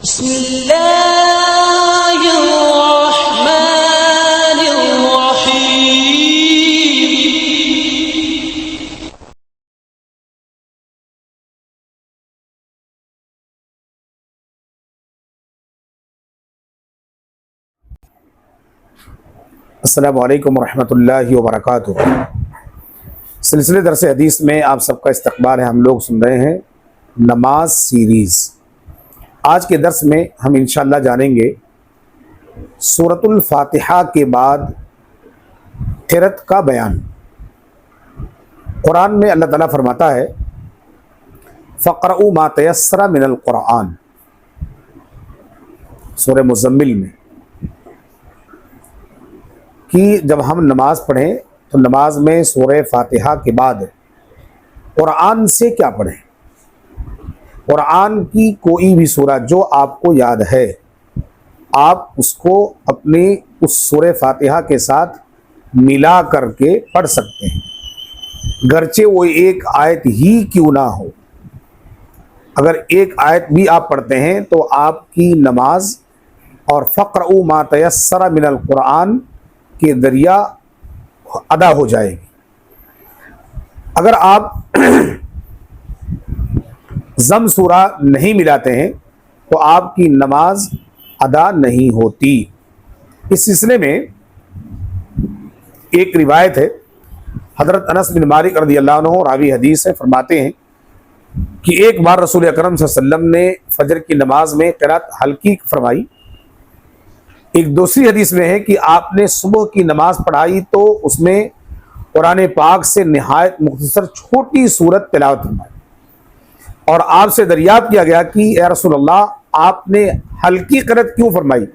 بسم اللہ الرحمن الرحیم۔ السلام علیکم ورحمۃ اللہ وبرکاتہ۔ سلسلے درس حدیث میں آپ سب کا استقبال ہے۔ ہم لوگ سن رہے ہیں نماز سیریز۔ آج کے درس میں ہم انشاءاللہ جانیں گے سورۃ الفاتحہ کے بعد قرأت کا بیان۔ قرآن میں اللہ تعالیٰ فرماتا ہے فَقْرَؤُوا مَا تَيَسَّرَ مِنَ الْقُرْآنِ، سورہ مزمل میں، کہ جب ہم نماز پڑھیں تو نماز میں سورہ فاتحہ کے بعد قرآن سے کیا پڑھیں؟ قرآن کی کوئی بھی سورہ جو آپ کو یاد ہے، آپ اس کو اپنی اس سورہ فاتحہ کے ساتھ ملا کر کے پڑھ سکتے ہیں، گرچہ وہ ایک آیت ہی کیوں نہ ہو۔ اگر ایک آیت بھی آپ پڑھتے ہیں تو آپ کی نماز اور فَقْرَؤُوا مَا تَيَسَّرَ مِنَ الْقُرْآنِ کے ذریعہ ادا ہو جائے گی۔ اگر آپ ضم سورہ نہیں ملاتے ہیں تو آپ کی نماز ادا نہیں ہوتی۔ اس سلسلے میں ایک روایت ہے، حضرت انس بن مالک رضی اللہ عنہ راوی حدیث ہے، فرماتے ہیں کہ ایک بار رسول اکرم صلی اللہ علیہ وسلم نے فجر کی نماز میں قرات ہلکی فرمائی۔ ایک دوسری حدیث میں ہے کہ آپ نے صبح کی نماز پڑھائی تو اس میں قرآن پاک سے نہایت مختصر چھوٹی سورت تلاوت فرمائی، اور آپ سے دریافت کیا گیا کہ اے رسول اللہ، آپ نے ہلکی قرأت کیوں فرمائی؟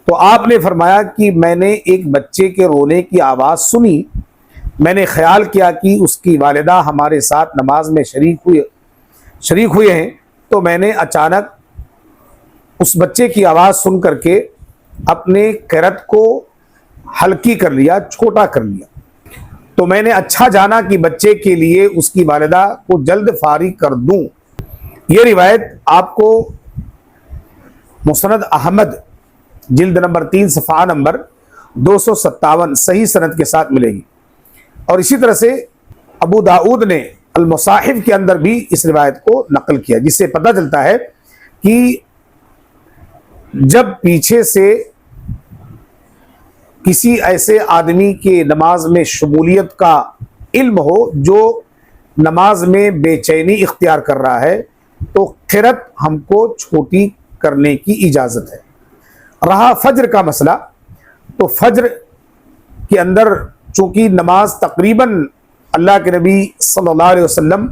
تو آپ نے فرمایا کہ میں نے ایک بچے کے رونے کی آواز سنی، میں نے خیال کیا کہ اس کی والدہ ہمارے ساتھ نماز میں شریک ہوئے ہیں، تو میں نے اچانک اس بچے کی آواز سن کر کے اپنے قرأت کو ہلکی کر لیا، چھوٹا کر لیا، تو میں نے اچھا جانا کہ بچے کے لیے اس کی والدہ کو جلد فارغ کر دوں۔ یہ روایت آپ کو مسند احمد جلد نمبر 3 صفحہ نمبر 257 صحیح سند کے ساتھ ملے گی، اور اسی طرح سے ابو داؤد نے المصاحف کے اندر بھی اس روایت کو نقل کیا، جس سے پتہ چلتا ہے کہ جب پیچھے سے کسی ایسے آدمی کے نماز میں شمولیت کا علم ہو جو نماز میں بے چینی اختیار کر رہا ہے، تو قرأت ہم کو چھوٹی کرنے کی اجازت ہے۔ رہا فجر کا مسئلہ، تو فجر کے اندر چونکہ نماز تقریباً اللہ کے نبی صلی اللہ علیہ وسلم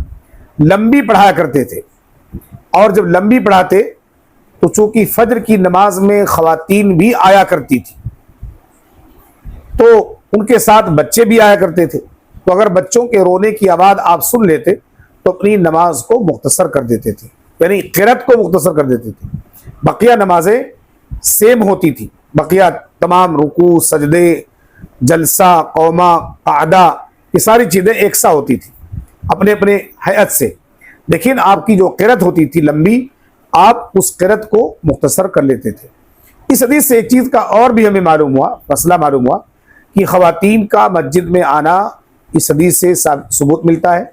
لمبی پڑھایا کرتے تھے، اور جب لمبی پڑھاتے تو چونکہ فجر کی نماز میں خواتین بھی آیا کرتی تھی، تو ان کے ساتھ بچے بھی آیا کرتے تھے، تو اگر بچوں کے رونے کی آواز آپ سن لیتے تو اپنی نماز کو مختصر کر دیتے تھے، یعنی قرأت کو مختصر کر دیتے تھے۔ بقیہ نمازیں سیم ہوتی تھی، بقیہ تمام رکوع، سجدے، جلسہ، قومہ، قعدہ، یہ ساری چیزیں یکساں ہوتی تھی اپنے اپنے ہیئت سے، لیکن آپ کی جو قرأت ہوتی تھی لمبی، آپ اس قرأت کو مختصر کر لیتے تھے۔ اس حدیث سے ایک چیز کا اور بھی ہمیں مسئلہ معلوم ہوا کہ خواتین کا مسجد میں آنا اس حدیث سے ثبوت ملتا ہے۔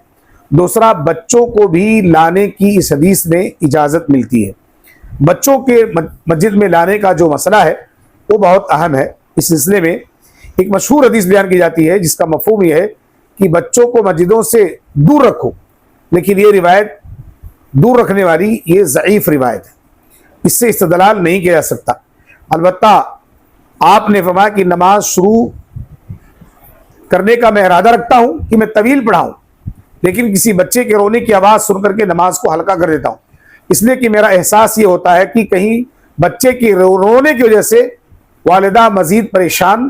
دوسرا، بچوں کو بھی لانے کی اس حدیث میں اجازت ملتی ہے۔ بچوں کے مسجد میں لانے کا جو مسئلہ ہے وہ بہت اہم ہے۔ اس سلسلے میں ایک مشہور حدیث بیان کی جاتی ہے جس کا مفہوم یہ ہے کہ بچوں کو مسجدوں سے دور رکھو، لیکن یہ روایت دور رکھنے والی یہ ضعیف روایت ہے، اس سے استدلال نہیں کیا جا سکتا۔ البتہ آپ نے فرمایا کہ نماز شروع کرنے کا میں ارادہ رکھتا ہوں کہ میں طویل پڑھاؤں، لیکن کسی بچے کے رونے کی آواز سن کر کے نماز کو ہلکا کر دیتا ہوں، اس لیے کہ میرا احساس یہ ہوتا ہے کہ کہیں بچے کے رونے کی وجہ سے والدہ مزید پریشان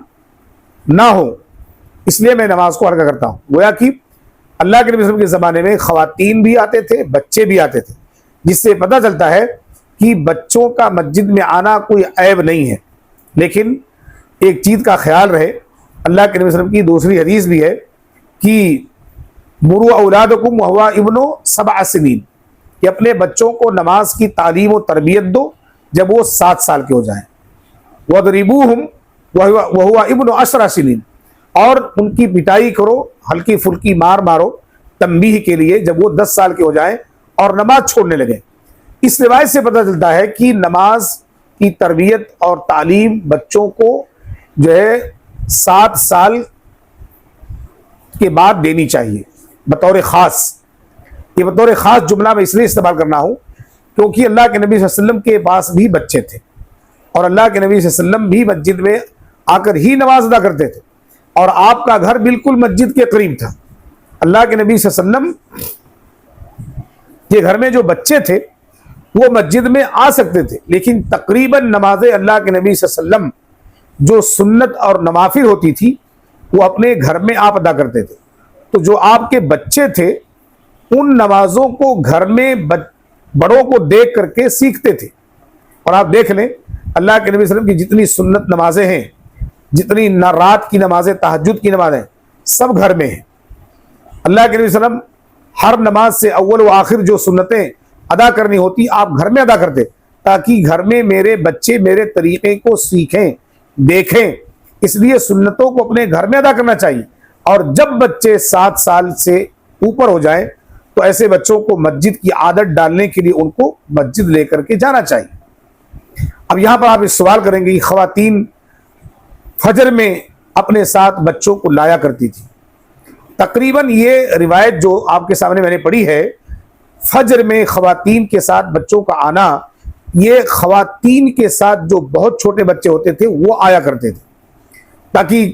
نہ ہو، اس لیے میں نماز کو ہلکا کرتا ہوں۔ گویا کہ اللہ کے نبی صلی اللہ علیہ وسلم کے زمانے میں خواتین بھی آتے تھے، بچے بھی آتے تھے، جس سے پتہ چلتا ہے کہ بچوں کا مسجد میں آنا کوئی عیب نہیں ہے۔ لیکن ایک چیز کا خیال رہے، اللہ کے نبی صلی اللہ علیہ وسلم کی دوسری حدیث بھی ہے کہ مروا اولادکم وہو ابن 7 سنین، کہ اپنے بچوں کو نماز کی تعلیم و تربیت دو جب وہ 7 سال کے ہو جائیں. وَضْرِبُوهُمْ وَهُوَ ابْنُ 10 سنین، اور ان کی پٹائی کرو، ہلکی پھلکی مارو تنبیہ کے لیے جب وہ 10 سال کے ہو جائیں اور نماز چھوڑنے لگیں. اس روایت سے پتہ چلتا ہے کہ نماز کی تربیت اور تعلیم بچوں کو جو ہے 7 سال کے بعد دینی چاہیے بطور خاص. یہ بطور خاص جملہ میں اس لیے استعمال کرنا ہوں کیونکہ اللہ کے نبی صلی اللہ علیہ وسلم کے پاس بھی بچے تھے، اور اللہ کے نبی صلی اللہ علیہ وسلم بھی مسجد میں آ کر ہی نماز ادا کرتے تھے، اور آپ کا گھر بالکل مسجد کے قریب تھا. اللہ کے نبی صلی اللہ علیہ وسلم کے گھر میں جو بچے تھے وہ مسجد میں آ سکتے تھے، لیکن تقریباً نمازیں اللہ کے نبی صلی اللہ علیہ وسلم جو سنت اور نوافل ہوتی تھی وہ اپنے گھر میں آپ ادا کرتے تھے. تو جو آپ کے بچے تھے ان نمازوں کو گھر میں بڑوں کو دیکھ کر کے سیکھتے تھے. اور آپ دیکھ لیں اللہ کے نبی صلی اللہ علیہ وسلم کی جتنی سنت نمازیں ہیں، جتنی رات کی نمازیں، تہجد کی نمازیں، سب گھر میں ہیں. اللہ کے نبی صلی اللہ علیہ وسلم ہر نماز سے اول و آخر جو سنتیں ادا کرنی ہوتی آپ گھر میں ادا کرتے، تاکہ گھر میں میرے بچے میرے طریقے کو سیکھیں، دیکھیں. اس لیے سنتوں کو اپنے گھر میں ادا کرنا چاہیے. اور جب بچے 7 سال سے اوپر ہو جائیں تو ایسے بچوں کو مسجد کی عادت ڈالنے کے لیے ان کو مسجد لے کر کے جانا چاہیے. اب یہاں پر آپ اس سوال کریں گے، خواتین فجر میں اپنے ساتھ بچوں کو لایا کرتی تھی. تقریباً یہ روایت جو آپ کے سامنے میں نے پڑھی ہے، فجر میں خواتین کے ساتھ بچوں کا آنا، یہ خواتین کے ساتھ جو بہت چھوٹے بچے ہوتے تھے وہ آیا کرتے تھے، تاکہ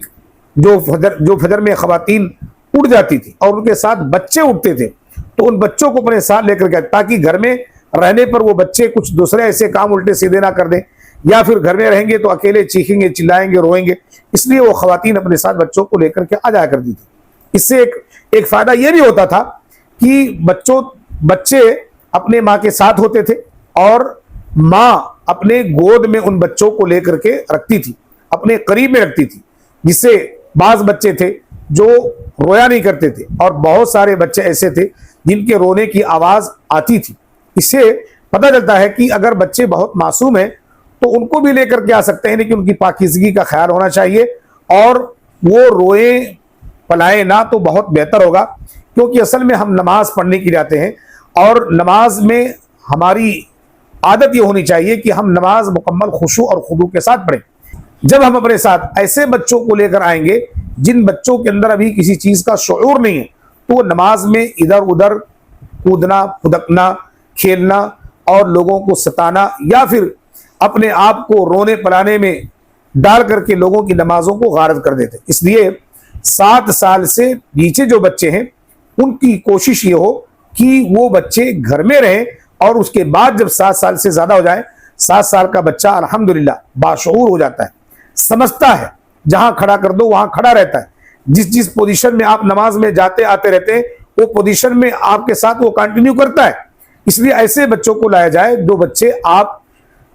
جو فجر میں خواتین اٹھ جاتی تھی اور ان کے ساتھ بچے اٹھتے تھے تو ان بچوں کو اپنے ساتھ لے کر گئے، تاکہ گھر میں رہنے پر وہ بچے کچھ دوسرے ایسے کام الٹے سیدھے نہ کر دیں، یا پھر گھر میں رہیں گے تو اکیلے چیخیں گے، چلائیں گے، روئیں گے. اس لیے وہ خواتین اپنے ساتھ بچوں کو لے کر کے آ جایا کرتی تھی. اس سے ایک فائدہ یہ بھی ہوتا تھا کہ بچے اپنے ماں کے ساتھ ہوتے تھے اور ماں اپنے گود میں ان بچوں کو لے کر کے رکھتی تھی، اپنے قریب میں رکھتی تھی، جس سے بعض بچے تھے جو رویا نہیں کرتے تھے اور بہت سارے بچے ایسے تھے جن کے رونے کی آواز آتی تھی. اس سے پتہ چلتا ہے کہ اگر بچے بہت معصوم ہیں تو ان کو بھی لے کر کے آ سکتے ہیں، لیکن ان کی پاکیزگی کا خیال ہونا چاہیے اور وہ روئیں پلائیں نہ تو بہت بہتر ہوگا. کیونکہ اصل میں ہم نماز پڑھنے کے لیے آتے ہیں اور نماز میں ہماری عادت یہ ہونی چاہیے کہ ہم نماز مکمل خشوع اور خضوع کے ساتھ پڑھیں. جب ہم اپنے ساتھ ایسے بچوں کو لے کر آئیں گے جن بچوں کے اندر ابھی کسی چیز کا شعور نہیں ہے تو وہ نماز میں ادھر ادھر کودنا پھدکنا، کھیلنا اور لوگوں کو ستانا یا پھر اپنے آپ کو رونے پلانے میں ڈال کر کے لوگوں کی نمازوں کو غارت کر دیتے. اس لیے 7 سال سے نیچے جو بچے ہیں ان کی کوشش یہ ہو کہ وہ بچے گھر میں رہیں، اور اس کے بعد جب 7 سال سے زیادہ ہو جائیں، 7 سال کا بچہ الحمدللہ باشعور ہو جاتا ہے، سمجھتا ہے، جہاں کھڑا کر دو وہاں کھڑا رہتا ہے، جس پوزیشن میں آپ نماز میں جاتے آتے رہتے ہیں وہ پوزیشن میں آپ کے ساتھ وہ کنٹینیو کرتا ہے. اس لیے ایسے بچوں کو لایا جائے جو بچے آپ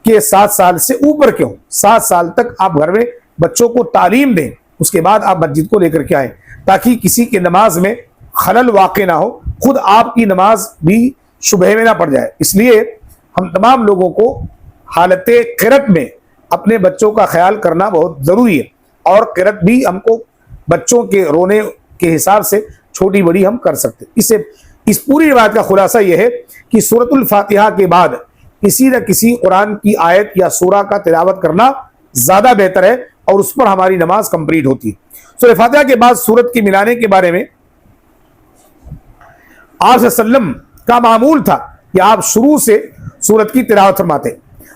کے 7 سال سے اوپر کے ہوں. 7 سال تک آپ گھر میں بچوں کو تعلیم دیں، اس کے بعد آپ مسجد کو لے کر کے آئیں تاکہ کسی کی نماز میں خلل واقع نہ ہو، خود آپ کی نماز بھی شبہ میں نہ پڑ جائے. اس لیے ہم تمام لوگوں کو حالت قرت میں اپنے بچوں کا خیال کرنا بہت ضروری ہے، اور قرت بھی ہم کو بچوں کے رونے کے حساب سے چھوٹی بڑی ہم کر سکتے. اس پوری روایت کا خلاصہ یہ ہے کہ سورۃ الفاتحہ کے بعد کسی نہ کسی قرآن کی آیت یا سورہ کا تلاوت کرنا زیادہ بہتر ہے اور اس پر ہماری نماز کمپلیٹ ہوتی ہے. سورہ فاتحہ کے بعد سورت کے ملانے کے بارے میں آپ صلی اللہ علیہ وسلم کا معمول تھا کہ آپ شروع سے سورت کی تلاوت فرماتے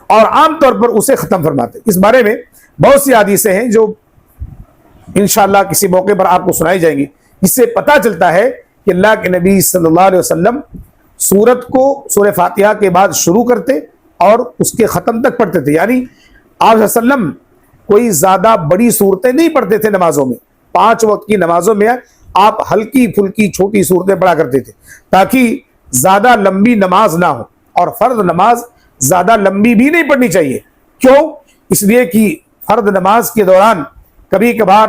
اور عام طور پر اسے ختم فرماتے. اس بارے میں بہت سی حدیثیں ہیں جو انشاءاللہ کسی موقع پر آپ کو سنائی جائیں گی، جس سے پتہ چلتا ہے کہ اللہ کے نبی صلی اللہ علیہ وسلم سورت کو سورہ فاتحہ کے بعد شروع کرتے اور اس کے ختم تک پڑھتے تھے. یعنی آپ صلی اللہ علیہ وسلم کوئی زیادہ بڑی صورتیں نہیں پڑھتے تھے نمازوں میں. 5 وقت کی نمازوں میں آپ ہلکی پھلکی چھوٹی صورتیں پڑھا کرتے تھے تاکہ زیادہ لمبی نماز نہ ہو. اور فرض نماز زیادہ لمبی بھی نہیں پڑھنی چاہیے. کیوں؟ اس لیے کہ فرض نماز کے دوران کبھی کبھار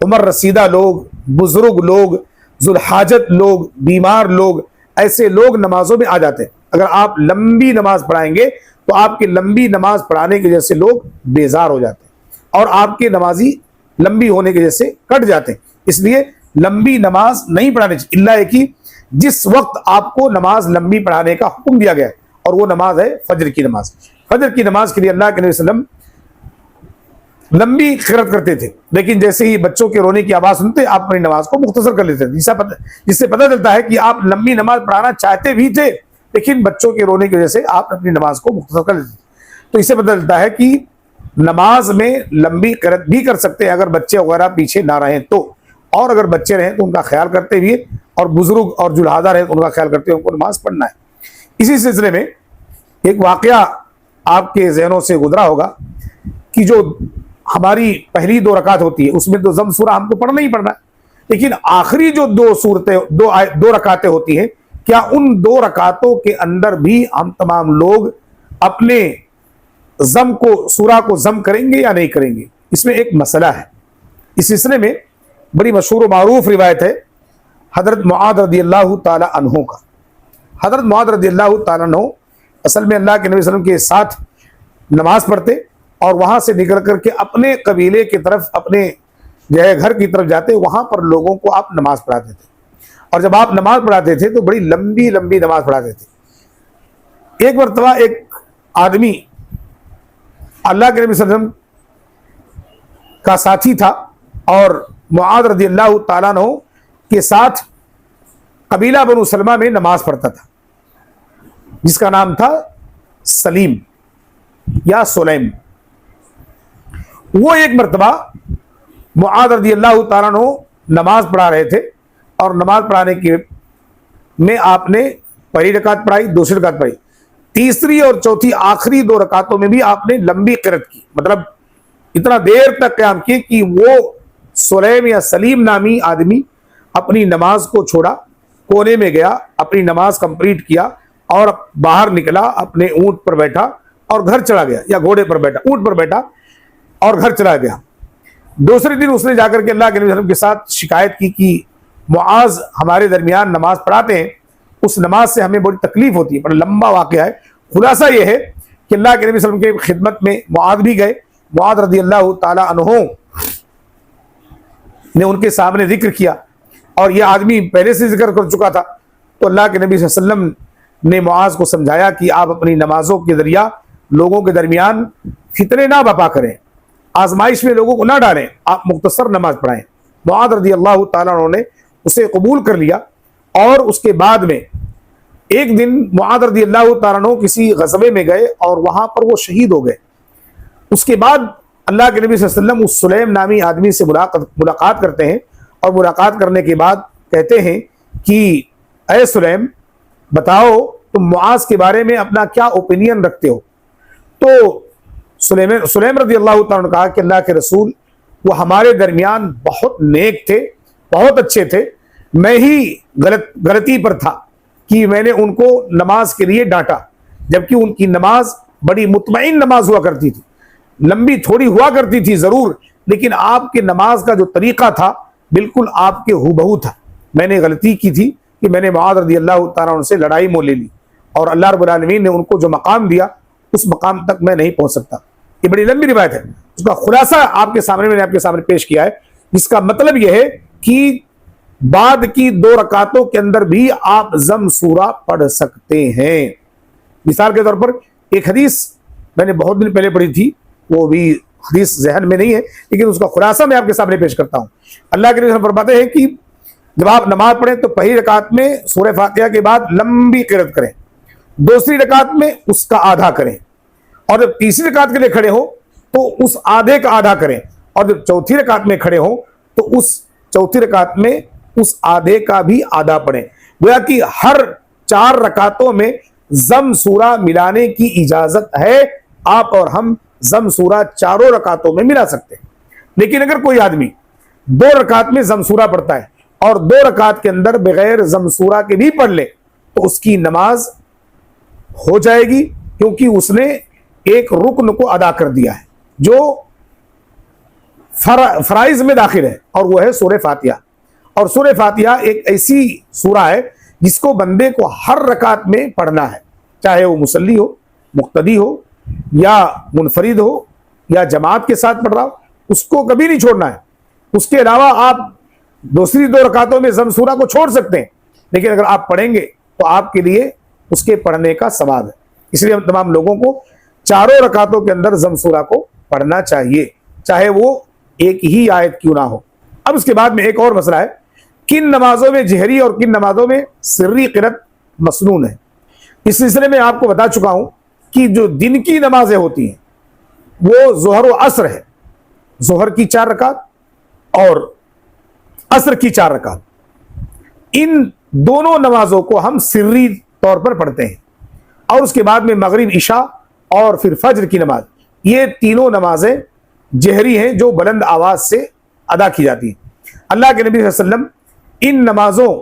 عمر رسیدہ لوگ، بزرگ لوگ، ذوالحاجت لوگ، بیمار لوگ، ایسے لوگ نمازوں میں آ جاتے ہیں. اگر آپ لمبی نماز پڑھائیں گے تو آپ کی لمبی نماز پڑھانے کی وجہ سے لوگ بیزار ہو جاتے ہیں اور آپ کے نمازی لمبی ہونے کی وجہ سے کٹ جاتے ہیں. اس لیے لمبی نماز نہیں پڑھانی چاہیے الا کہ جس وقت آپ کو نماز لمبی پڑھانے کا حکم دیا گیا ہے، اور وہ نماز ہے فجر کی نماز. فجر کی نماز کے لیے اللہ کے نبی صلی اللہ علیہ وسلم لمبی قرات کرتے تھے، لیکن جیسے ہی بچوں کے رونے کی آواز سنتے آپ اپنی نماز کو مختصر کر لیتے تھے، جس سے پتہ چلتا ہے کہ آپ لمبی نماز پڑھانا چاہتے بھی تھے لیکن بچوں کے رونے کی وجہ سے آپ اپنی نماز کو مختصر کر لیتے تھے. تو اس سے پتہ چلتا ہے کہ نماز میں لمبی قرات بھی کر سکتے ہیں اگر بچے وغیرہ پیچھے نہ رہیں تو، اور اگر بچے رہیں تو ان کا خیال کرتے ہوئے، اور بزرگ اور جلہادہ رہیں تو ان کا خیال کرتے ہوئے ان کو نماز پڑھنا ہے. اسی سلسلے میں ایک واقعہ آپ کے ذہنوں سے گزرا ہوگا کہ جو ہماری پہلی 2 رکعت ہوتی ہے اس میں تو ضم سورہ ہم کو پڑھنا ہی پڑھنا ہے، لیکن آخری جو 2 رکعتیں ہوتی ہیں، کیا ان 2 رکعتوں کے اندر بھی ہم تمام لوگ اپنے ضم کو، سورہ کو ضم کریں گے یا نہیں کریں گے؟ اس میں ایک مسئلہ ہے. اس سلسلے میں بڑی مشہور و معروف روایت ہے حضرت معاذ رضی اللہ تعالی عنہ کا. حضرت معاذ رضی اللہ تعالی عنہ اصل میں اللہ کے نبی صلی اللہ علیہ وسلم کے ساتھ نماز پڑھتے اور وہاں سے نکل کر کے اپنے قبیلے کی طرف، اپنے جو ہے گھر کی طرف جاتے، وہاں پر لوگوں کو آپ نماز پڑھاتے تھے. اور جب آپ نماز پڑھاتے تھے تو بڑی لمبی لمبی نماز پڑھاتے تھے. ایک مرتبہ ایک آدمی اللہ کے نبی صلی اللہ علیہ وسلم کا ساتھی تھا اور معاذ رضی اللہ تعالیٰ عنہ کے ساتھ قبیلہ بنو سلمہ میں نماز پڑھتا تھا، جس کا نام تھا سلیم یا سلیم. وہ ایک مرتبہ معاذ رضی اللہ تعالیٰ عنہ نماز پڑھا رہے تھے اور نماز پڑھانے کے میں آپ نے پہلی رکعت پڑھائی، دوسری رکعت پڑھائی، تیسری اور چوتھی آخری 2 رکعتوں میں بھی آپ نے لمبی قرات کی، مطلب اتنا دیر تک قیام کی کہ وہ سلیم یا سلیم نامی آدمی اپنی نماز کو چھوڑا، کونے میں گیا، اپنی نماز کمپلیٹ کیا اور باہر نکلا، اپنے اونٹ پر بیٹھا اور گھر چلا گیا، یا گھوڑے پر بیٹھا، اونٹ پر بیٹھا اور گھر چلا گیا. دوسرے دن اس نے جا کر کے اللہ کے نبی صلی اللہ علیہ وسلم کے ساتھ شکایت کی کہ معاذ ہمارے درمیان نماز پڑھاتے ہیں، اس نماز سے ہمیں بڑی تکلیف ہوتی ہے. بڑا لمبا واقعہ ہے. خلاصہ یہ ہے کہ اللہ کے نبی صلی اللہ علیہ وسلم کے خدمت میں معاذ بھی گئے. معاذ رضی اللہ تعالی عنہ نے ان کے سامنے ذکر کیا، اور یہ آدمی پہلے سے ذکر کر چکا تھا. تو اللہ کے نبی صلی اللہ علیہ وسلم نے معاذ کو سمجھایا کہ آپ اپنی نمازوں کے ذریعہ لوگوں کے درمیان فتنے نہ بپا کریں، آزمائش میں لوگوں کو نہ ڈالیں، آپ مختصر نماز پڑھائیں. معاذ رضی اللہ تعالیٰ عنہ نے اسے قبول کر لیا. اور اس کے بعد میں ایک دن معاذ رضی اللہ تعالیٰ عنہ کسی غزوے میں گئے اور وہاں پر وہ شہید ہو گئے. اس کے بعد اللہ کے نبی صلی اللہ علیہ وسلم اس سلیم نامی آدمی سے ملاقات کرتے ہیں، اور ملاقات کرنے کے بعد کہتے ہیں کہ اے سلیم، بتاؤ تم معاذ کے بارے میں اپنا کیا اوپینین رکھتے ہو؟ تو سلیم رضی اللہ تعالیٰ عنہ نے کہا کہ اللہ کے رسول، وہ ہمارے درمیان بہت نیک تھے، بہت اچھے تھے، میں ہی غلطی پر تھا کہ میں نے ان کو نماز کے لیے ڈانٹا، جبکہ ان کی نماز بڑی مطمئن نماز ہوا کرتی تھی، لمبی تھوڑی ہوا کرتی تھی ضرور، لیکن آپ کے نماز کا جو طریقہ تھا بالکل آپ کے ہو بہو تھا. میں نے غلطی کی تھی کہ میں نے معاذ رضی اللہ تعالیٰ عنہ سے لڑائی مول لے لی، اور اللہ رب العالمین نے ان کو جو مقام دیا اس مقام تک میں نہیں پہنچ سکتا. یہ بڑی لمبی روایت ہے، اس کا خلاصہ آپ کے سامنے میں نے آپ کے سامنے پیش کیا ہے. اس کا مطلب یہ ہے کہ بعد کی 2 رکعتوں کے اندر بھی آپ ضم سورہ پڑھ سکتے ہیں. مثال کے طور پر ایک حدیث میں نے بہت دن پہلے پڑھی تھی، وہ بھی حدیث ذہن میں نہیں ہے، لیکن اس کا خلاصہ میں آپ کے سامنے پیش کرتا ہوں. اللہ کے نبی فرماتے ہیں کہ جب آپ نماز پڑھیں تو پہلی رکعت میں سورہ فاتحہ کے بعد لمبی قرات کریں، دوسری رکعت میں اس کا آدھا کریں، اور جب تیسری رکعت کے لیے کھڑے ہوں تو اس آدھے کا آدھا کریں، اور جب چوتھی رکعت میں کھڑے ہوں تو اس چوتھی رکعت میں اس آدھے کا بھی آدھا پڑھیں. گویا کہ ہر 4 رکعتوں میں ضم سورہ ملانے کی اجازت ہے. آپ اور ہم ضم سورہ 4 رکعتوں میں ملا سکتے ہیں. لیکن اگر کوئی آدمی 2 رکعت میں ضم سورہ پڑھتا ہے اور 2 رکعت کے اندر بغیر ضم سورہ کے بھی پڑھ لے تو اس کی نماز ہو جائے گی، کیونکہ اس نے ایک رکن کو ادا کر دیا ہے جو فرائض میں داخل ہے، اور وہ ہے سورہ فاتحہ. اور سورہ فاتحہ ایک ایسی سورہ ہے جس کو بندے کو ہر رکعت میں پڑھنا ہے، چاہے وہ مصلی ہو مقتدی ہو یا منفرد ہو یا جماعت کے ساتھ پڑھ رہا ہو، اس کو کبھی نہیں چھوڑنا ہے۔ اس کے علاوہ آپ دوسری 2 رکعتوں میں ضم سورہ کو چھوڑ سکتے ہیں، لیکن اگر آپ پڑھیں گے تو آپ کے لیے اس کے پڑھنے کا ثواب ہے۔ اس لیے ہم تمام لوگوں کو چاروں رکعتوں کے اندر ضم سورہ کو پڑھنا چاہیے، چاہے وہ ایک ہی آیت کیوں نہ ہو۔ اب اس کے بعد میں ایک اور مسئلہ ہے، کن نمازوں میں جہری اور کن نمازوں میں سری قرأت مسنون ہے۔ اس سلسلے میں آپ کو بتا چکا ہوں کہ جو دن کی نمازیں ہوتی ہیں وہ ظہر و عصر ہے، ظہر کی 4 رکعت اور عصر کی 4 رکعت، ان دونوں نمازوں کو ہم سری طور پر پڑھتے ہیں، اور اس کے بعد میں مغرب، عشاء اور پھر فجر کی نماز، یہ تینوں نمازیں جہری ہیں جو بلند آواز سے ادا کی جاتی ہیں۔ اللہ کے نبی صلی اللہ علیہ وسلم ان نمازوں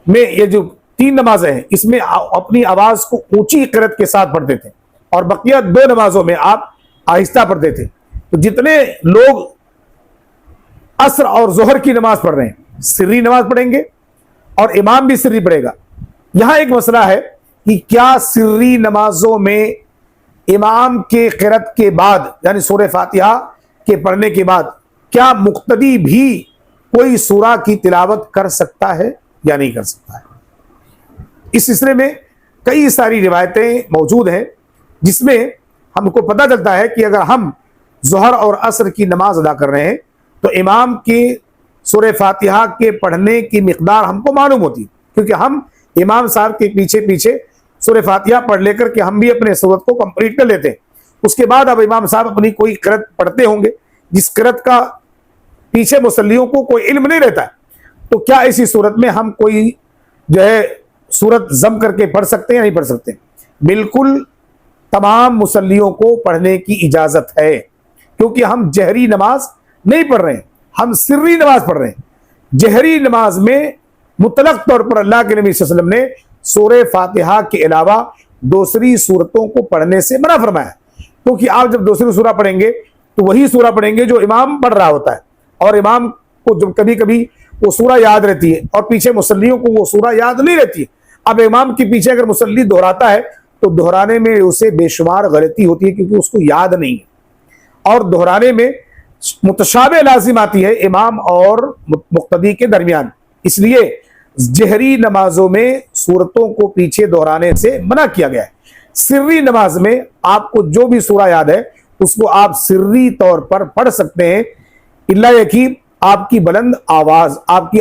میں، یہ جو 3 نمازیں ہیں، اس میں اپنی آواز کو اونچی قرأت کے ساتھ پڑھتے تھے، اور بقیہ 2 نمازوں میں آپ آہستہ پڑھتے تھے۔ تو جتنے لوگ عصر اور ظہر کی نماز پڑھ رہے ہیں سری نماز پڑھیں گے، اور امام بھی سری پڑھے گا۔ یہاں ایک مسئلہ ہے کہ کیا سری نمازوں میں امام کے قرأت کے بعد، یعنی سورہ فاتحہ کے پڑھنے کے بعد، کیا مقتدی بھی کوئی سورہ کی تلاوت کر سکتا ہے یا نہیں کر سکتا ہے؟ اس سلسلے میں کئی ساری روایتیں موجود ہیں جس میں ہم کو پتہ چلتا ہے کہ اگر ہم ظہر اور عصر کی نماز ادا کر رہے ہیں تو امام کی سورہ فاتحہ کے پڑھنے کی مقدار ہم کو معلوم ہوتی ہے، کیونکہ ہم امام صاحب کے پیچھے پیچھے سورہ فاتحہ پڑھ لے کر کے ہم بھی اپنے سورت کو کمپلیٹ کر لیتے ہیں۔ اس کے بعد اب امام صاحب اپنی کوئی قرأت پڑھتے ہوں گے جس قرأت کا پیچھے مصلیوں کو کوئی علم نہیں رہتا ہے، تو کیا ایسی صورت میں ہم کوئی جو ہے سورت ضم کر کے پڑھ سکتے ہیں یا نہیں پڑھ سکتے؟ بالکل تمام مصلیوں کو پڑھنے کی اجازت ہے، کیونکہ ہم جہری نماز نہیں پڑھ رہے ہیں، ہم سری نماز پڑھ رہے ہیں۔ جہری نماز میں مطلق طور پر اللہ کے نبی صلی اللہ علیہ وسلم نے سورہ فاتحہ کے علاوہ دوسری سورتوں کو پڑھنے سے منع فرمایا، کیونکہ آپ جب دوسری سورہ پڑھیں گے تو وہی سورہ پڑھیں گے جو امام پڑھ رہا ہوتا ہے، اور امام کو جب کبھی کبھی وہ سورہ یاد رہتی ہے اور پیچھے مصلیوں کو وہ سورہ یاد نہیں رہتی ہے۔ اب امام کے پیچھے اگر مصلی دہراتا ہے تو دہرانے میں اسے بے شمار غلطی ہوتی ہے، کیونکہ اس کو یاد نہیں ہے، اور دہرانے میں متشابہ لازم آتی ہے امام اور مقتدی کے درمیان۔ اس لیے جہری نمازوں میں سورتوں کو پیچھے دہرانے سے منع کیا گیا ہے۔ سری نماز میں آپ کو جو بھی سورہ یاد ہے اس کو آپ سری طور پر پڑھ سکتے ہیں، اللہ یہ کہ آپ کی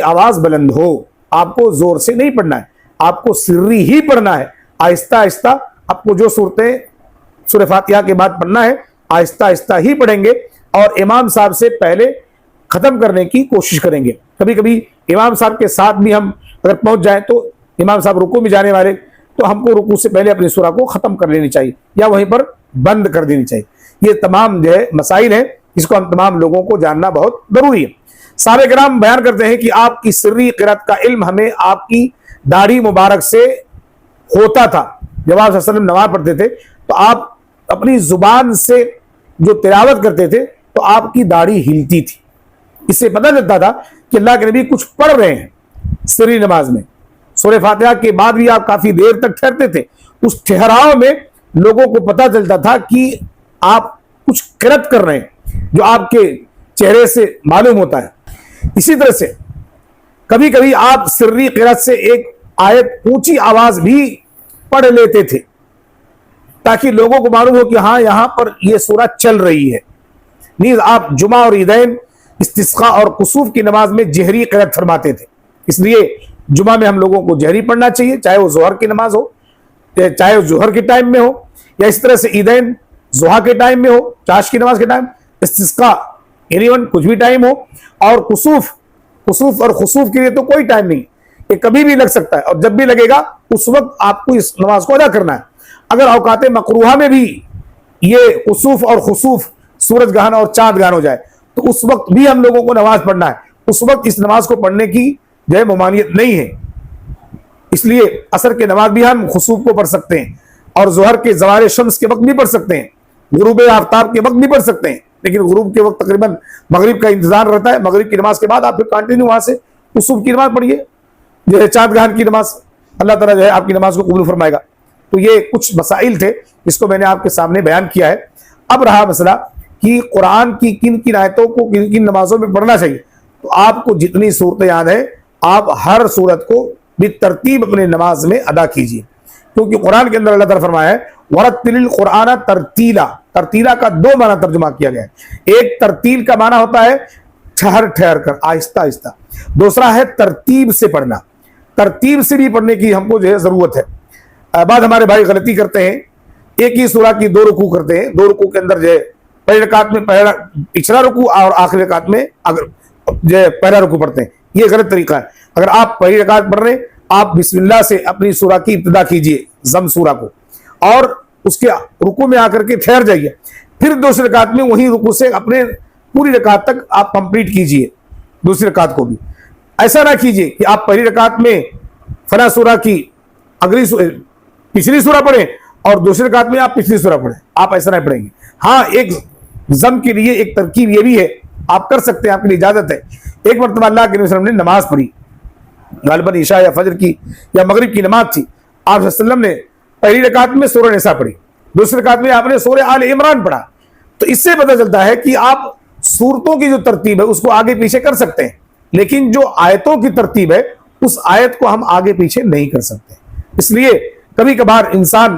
آواز بلند ہو، آپ کو زور سے نہیں پڑھنا ہے، آپ کو سری ہی پڑھنا ہے، آہستہ آہستہ آپ کو جو صورتیں سورہ فاتحہ کے بعد پڑھنا ہے آہستہ آہستہ ہی پڑھیں گے، اور امام صاحب سے پہلے ختم کرنے کی کوشش کریں گے۔ کبھی کبھی امام صاحب کے ساتھ بھی ہم اگر پہنچ جائیں تو امام صاحب رکوع میں جانے والے، تو ہم کو رکوع سے پہلے اپنی سورہ کو ختم کر لینی چاہیے یا وہیں پر بند کر دینی چاہیے۔ یہ تمام جو ہے مسائل ہیں جس کو ہم تمام لوگوں کو جاننا بہت ضروری ہے۔ صحابہ کرام بیان کرتے ہیں کہ آپ کی سری قرأت کا علم ہمیں آپ کی داڑھی مبارک سے ہوتا تھا۔ جب آپ صلی اللہ علیہ وسلم نماز پڑھتے تھے تو آپ اپنی زبان سے جو تلاوت کرتے تھے تو آپ کی داڑھی ہلتی تھی، اس سے پتہ چلتا تھا کہ اللہ کے نبی کچھ پڑھ رہے ہیں۔ سری نماز میں سورہ فاتحہ کے بعد بھی آپ کافی دیر تک ٹھہرتے تھے، اس ٹھہراؤ میں لوگوں کو پتہ چلتا تھا کہ آپ کچھ قرأت کر رہے ہیں، جو آپ کے چہرے سے معلوم ہوتا ہے۔ اسی طرح سے کبھی کبھی آپ سری قرأت سے ایک آیت اونچی آواز بھی پڑھ لیتے تھے تاکہ لوگوں کو معلوم ہو کہ ہاں یہاں پر یہ سورہ چل رہی ہے۔ نیز آپ جمعہ اور عیدین، استسقاء اور کسوف کی نماز میں جہری قرأت فرماتے تھے، اس لیے جمعہ میں ہم لوگوں کو جہری پڑھنا چاہیے، چاہے وہ ظہر کی نماز ہو، چاہے وہ ظہر کے ٹائم میں ہو، یا اس طرح سے عیدین ضحیٰ کے ٹائم میں ہو، چاش کی نماز کے ٹائم، استسقاء ایون کچھ بھی ٹائم ہو، اور کسوف اور خسوف کے لیے تو کوئی ٹائم نہیں، یہ کبھی بھی لگ سکتا ہے، اور جب بھی لگے گا اس وقت آپ کو اس نماز کو ادا کرنا ہے۔ اگر اوقات مکروہہ میں بھی یہ کسوف اور خسوف، سورج گرہن اور چاند گرہن ہو جائے تو اس وقت بھی ہم لوگوں کو نماز پڑھنا ہے، اس وقت اس نماز کو پڑھنے کی جو ہے ممانعت نہیں ہے۔ اس لیے عصر کے نماز بھی ہم خسوف کو پڑھ سکتے ہیں، اور ظہر کے زوال شمس کے وقت بھی پڑھ سکتے ہیں، غروب آفتاب کے وقت بھی پڑھ سکتے ہیں، لیکن غروب کے وقت تقریباً مغرب کا انتظار رہتا ہے۔ مغرب کی نماز کے بعد آپ پھر کنٹینیو وہاں سے کسوف کی نماز پڑھیے، جو ہے چاند گرہن کی نماز، اللہ تعالیٰ جو ہے آپ کی نماز کو قبول فرمائے گا۔ تو یہ کچھ مسائل تھے جس کو میں نے آپ کے سامنے بیان کیا ہے. اب رہا مسئلہ کہ قرآن کی کن کن آیتوں کو کن کن نمازوں میں پڑھنا چاہیے. تو آپ کو جتنی صورتیں یاد ہیں آپ ہر صورت کو بالترتیب اپنے نماز میں ادا کیجیے، کیونکہ قرآن کے اندر اللہ تعالیٰ فرمایا ہے وَرَتِّلِ الْقُرْآنَ تَرْتِیلًا. ترتیلا کا دو معنی ترجمہ کیا گیا ہے. ایک ترتیل کا معنی ہوتا ہے ٹھہر ٹھہر کر، آہستہ آہستہ. دوسرا ہے ترتیب سے پڑھنا. ترتیب سے بھی پڑھنے کی ہم کو جو ہے ضرورت ہے. بعد ہمارے بھائی غلطی کرتے ہیں، ایک ہی سورہ کی 2 رکوع کرتے ہیں. 2 رکوع کے اندر جو ہے پہلی رکعت میں پچھلا رکوع اور آخری رکعت میں جو ہے پہلا رکوع پڑھتے ہیں. یہ غلط طریقہ ہے. اگر آپ پہلی رکعت پڑھ رہے ہیں آپ بسم اللہ سے اپنی سورہ کی ابتدا کیجئے، ضم سورہ کو، اور اس کے رکوع میں آ کر کے ٹھہر جائیے. پھر دوسری رکعت میں وہی رکوع سے اپنے پوری رکعت تک آپ کمپلیٹ کیجئے دوسری رکعت کو بھی. ایسا نہ کیجئے کہ آپ پہلی رکعت میں فلاں سورہ کی پچھلی سورہ پڑھیں اور دوسری رکعت میں آپ پچھلی سورہ پڑھیں. آپ ایسا نہیں پڑھیں گے. ہاں ایک ضم کے لیے ایک ترکیب یہ بھی ہے، آپ کر سکتے ہیں، آپ کے لیے اجازت ہے. ایک مرتبہ اللہ کے نبی صلی اللہ علیہ وسلم نے نماز پڑھی، غالباً عشاء یا فجر کی یا مغرب کی نماز تھی. آپ صلی اللہ علیہ وسلم نے پہلی رکعت میں سورہ نساء پڑھی، دوسری رکعت میں آپ نے سورہ آل عمران پڑھا. تو اس سے پتہ چلتا ہے کہ آپ سورتوں کی جو ترتیب ہے اس کو آگے پیچھے کر سکتے ہیں، لیکن جو آیتوں کی ترتیب ہے اس آیت کو ہم آگے پیچھے نہیں کر سکتے. اس لیے کبھی کبھار انسان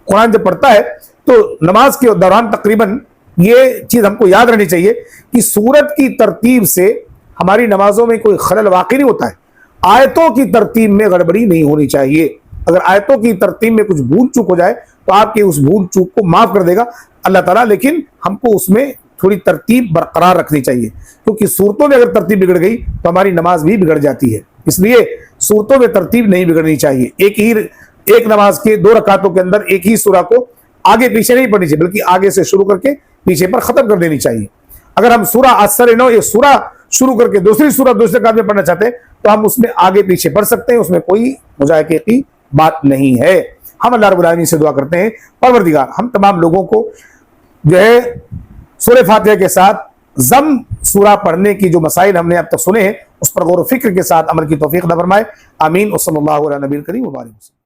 قرآن جب پڑھتا ہے تو نماز کے دوران تقریباً یہ چیز ہم کو یاد رہنی چاہیے کہ سورت کی ترتیب سے ہماری نمازوں میں کوئی خلل واقع نہیں ہوتا ہے. آیتوں کی ترتیب میں گڑبڑی نہیں ہونی چاہیے. اگر آیتوں کی ترتیب میں کچھ بھول چوک ہو جائے تو آپ کے اس بھول چوک کو معاف کر دے گا اللہ تعالیٰ، لیکن ہم کو اس میں تھوڑی ترتیب برقرار رکھنی چاہیے، کیونکہ صورتوں میں اگر ترتیب بگڑ گئی تو ہماری نماز بھی بگڑ جاتی ہے. اس لیے صورتوں میں ترتیب نہیں بگڑنی چاہیے. ایک نماز کے 2 رکعتوں کے اندر ایک ہی سورہ کو آگے پیچھے نہیں پڑھنی چاہیے، بلکہ آگے سے شروع کر کے پیچھے پر ختم کر دینی چاہیے. اگر ہم سورہ السر ایک سورہ شروع کر کے دوسری سورہ دوسرے رکعت میں پڑھنا چاہتے ہیں تو ہم اس میں آگے پیچھے پڑھ سکتے ہیں، اس میں کوئی مضائقے کی بات نہیں ہے. ہم اللہ رب العالمین سے دعا کرتے ہیں پروردگار ہم تمام لوگوں کو جو ہے سورہ فاتحہ کے ساتھ ضم سورہ پڑھنے کی جو مسائل ہم نے اب تک سنے ہیں اس پر غور و فکر کے ساتھ عمل کی توفیق عطا فرمائے. آمین. وصلی اللہ علی نبی الکریم وبارک وسلم.